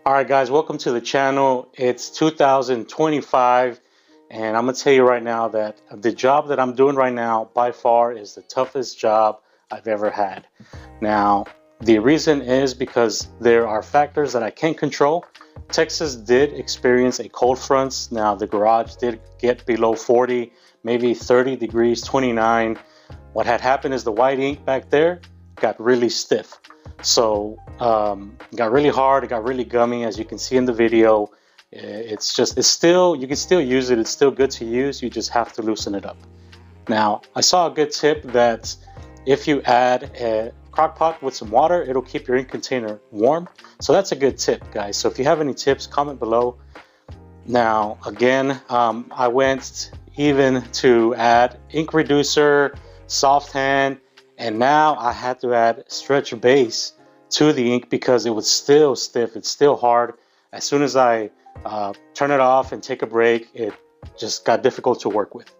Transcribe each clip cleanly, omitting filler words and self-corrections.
All right, guys, welcome to the channel. It's 2025, and I'm going to tell you right now that the job that I'm doing right now by far is the toughest job I've ever had. Now, the reason is because there are factors that I can't control. Texas did experience a cold front. Now, the garage did get below 40, maybe 30 degrees, 29. What had happened is the white ink back there got really stiff. So it got really hard, it got really gummy, as you can see in the video. It's still, you can still use it, it's still good to use, you just have to loosen it up. Now, I saw a good tip that if you add a crock pot with some water, it'll keep your ink container warm. So that's a good tip, guys. So if you have any tips, comment below. Now, again, I went even to add ink reducer, soft hand, and now I had to add stretch base to the ink because it was still stiff, it's still hard. As soon as I turn it off and take a break, it just got difficult to work with.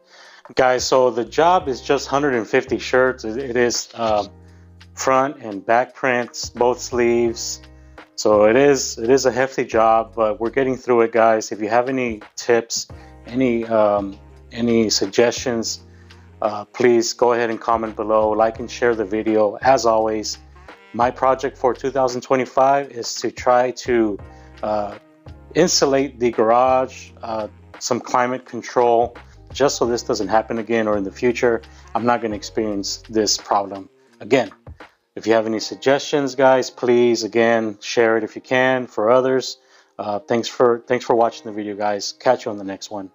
Guys, so the job is just 150 shirts. It is front and back prints, both sleeves. So it is a hefty job, but we're getting through it, guys. If you have any tips, any suggestions, please go ahead and comment below, like and share the video. As always, my project for 2025 is to try to insulate the garage, some climate control, just so this doesn't happen again, or in the future I'm not going to experience this problem again. If you have any suggestions, guys, please again share it if you can for others. Thanks for watching the video, guys. Catch you on the next one.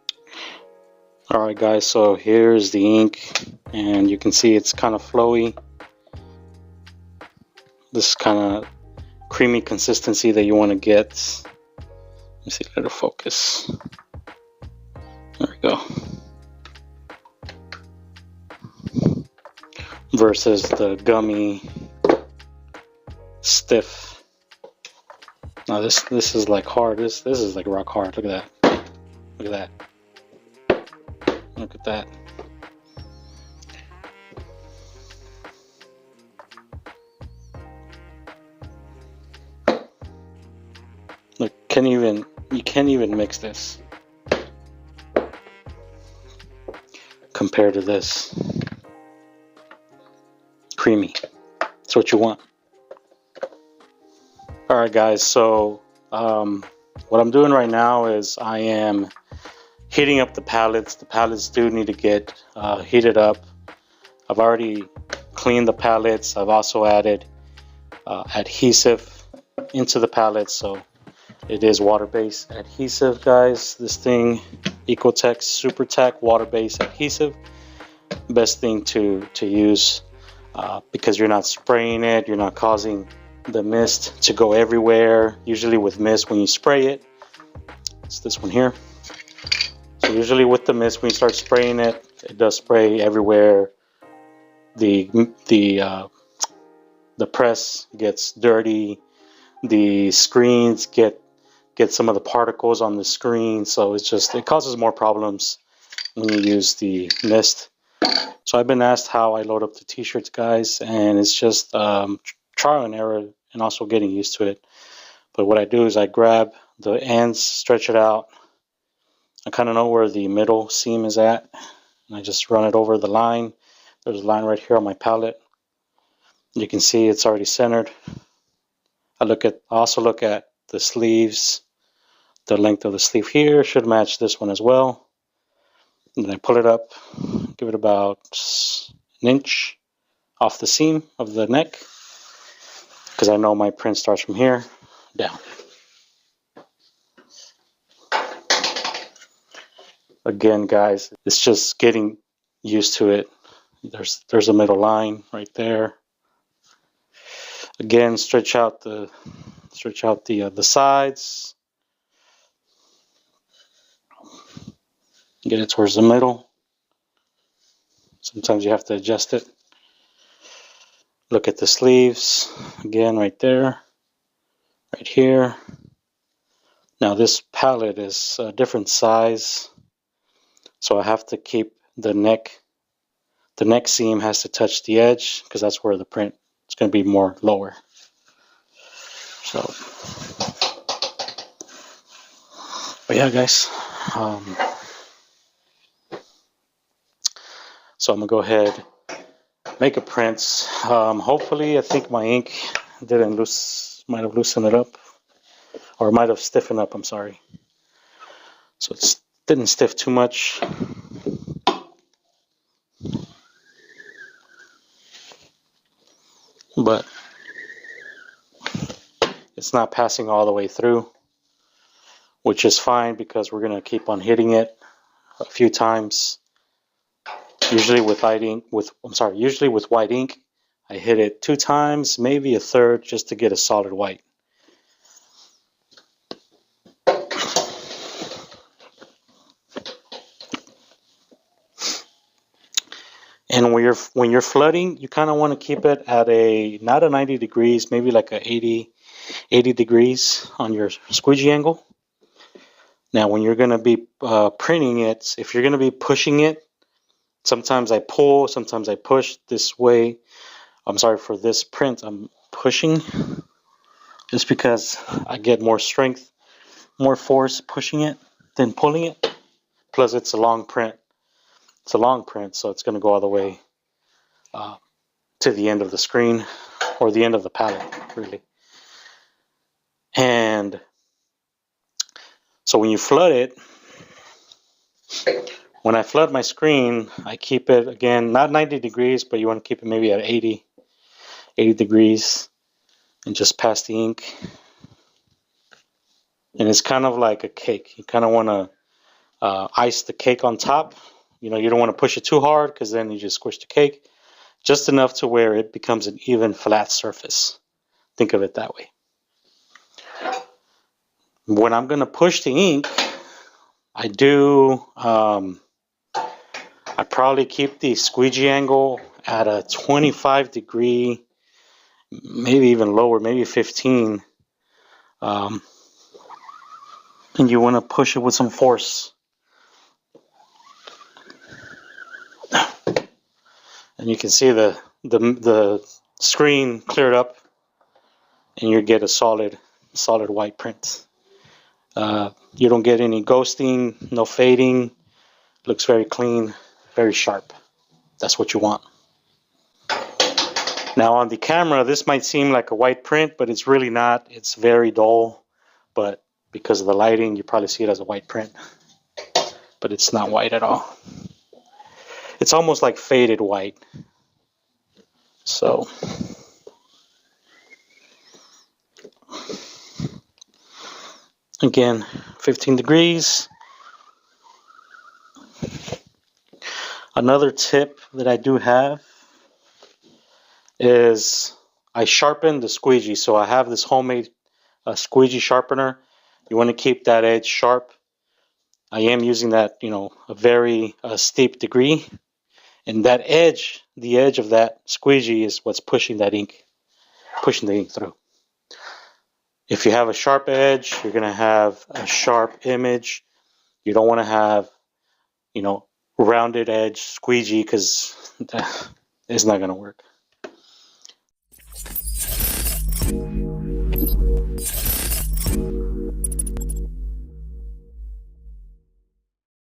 All right, guys, so here's the ink, and you can see it's kind of flowy. This kind of creamy consistency that you want to get. Let me see, let it focus. There we go. Versus the gummy, stiff. Now this is like hard. This is like rock hard. Look at that. Look at that. Look at that. Look, you can't even mix this compared to this. Creamy. That's what you want. Alright, guys, so what I'm doing right now is I am heating up the pallets. The pallets do need to get heated up. I've already cleaned the pallets. I've also added adhesive into the pallets, so it is water-based adhesive, guys. This thing, Ecotex SuperTac water-based adhesive, best thing to use because you're not spraying it, you're not causing the mist to go everywhere. Usually with mist, when you spray it, it's this one here. So usually with the mist, when you start spraying it, it does spray everywhere. The press gets dirty. The screens get some of the particles on the screen, so it causes more problems when you use the mist. So I've been asked how I load up the t-shirts, guys, and it's just trial and error and also getting used to it. But what I do is I grab the ends, stretch it out. I kind of know where the middle seam is at, and I just run it over the line. There's a line right here on my pallet. You can see it's already centered. I also look at the sleeves. The length of the sleeve here should match this one as well. And then I pull it up, give it about an inch off the seam of the neck, because I know my print starts from here down. Again, guys, it's just getting used to it. There's a middle line right there. Again, stretch out the sides. Get it towards the middle. Sometimes you have to adjust it. Look at the sleeves. Again, right there. Right here. Now this palette is a different size, so I have to keep the neck seam has to touch the edge, because that's where the print is going to be more lower. So But yeah, guys, um, so I'm gonna go ahead, make a print. Hopefully, I think my ink didn't might have loosened it up, or might have stiffened up. I'm sorry. So it didn't stiff too much. But it's not passing all the way through, which is fine because we're gonna keep on hitting it a few times. Usually with white ink, I hit it 2 times, maybe a third, just to get a solid white. And when you're flooding, you kind of want to keep it at not a 90 degrees, maybe like a 80 degrees on your squeegee angle. Now, when you're going to be printing it, if you're going to be pushing it, sometimes I pull, sometimes I push this way. I'm sorry, for this print, I'm pushing just because I get more strength, more force pushing it than pulling it. Plus, it's a long print. It's a long print, so it's going to go all the way to the end of the screen, or the end of the palette, really. And so when you flood it, when I flood my screen, I keep it, again, not 90 degrees, but you want to keep it maybe at 80 degrees, and just pass the ink. And it's kind of like a cake. You kind of want to ice the cake on top. You know, you don't want to push it too hard because then you just squish the cake. Just enough to where it becomes an even flat surface. Think of it that way. When I'm going to push the ink, I probably keep the squeegee angle at a 25 degree, maybe even lower, maybe 15. And you want to push it with some force. And you can see the screen cleared up, and you get a solid white print. You don't get any ghosting, no fading. Looks very clean, very sharp. That's what you want. Now on the camera, this might seem like a white print, but it's really not. It's very dull, but because of the lighting, you probably see it as a white print. But it's not white at all. It's almost like faded white. So again, 15 degrees. Another tip that I do have is I sharpen the squeegee. So I have this homemade squeegee sharpener. You want to keep that edge sharp. I am using that, a very steep degree. And that edge, the edge of that squeegee is what's pushing the ink through. If you have a sharp edge, you're going to have a sharp image. You don't want to have, rounded edge squeegee, because it's not going to work.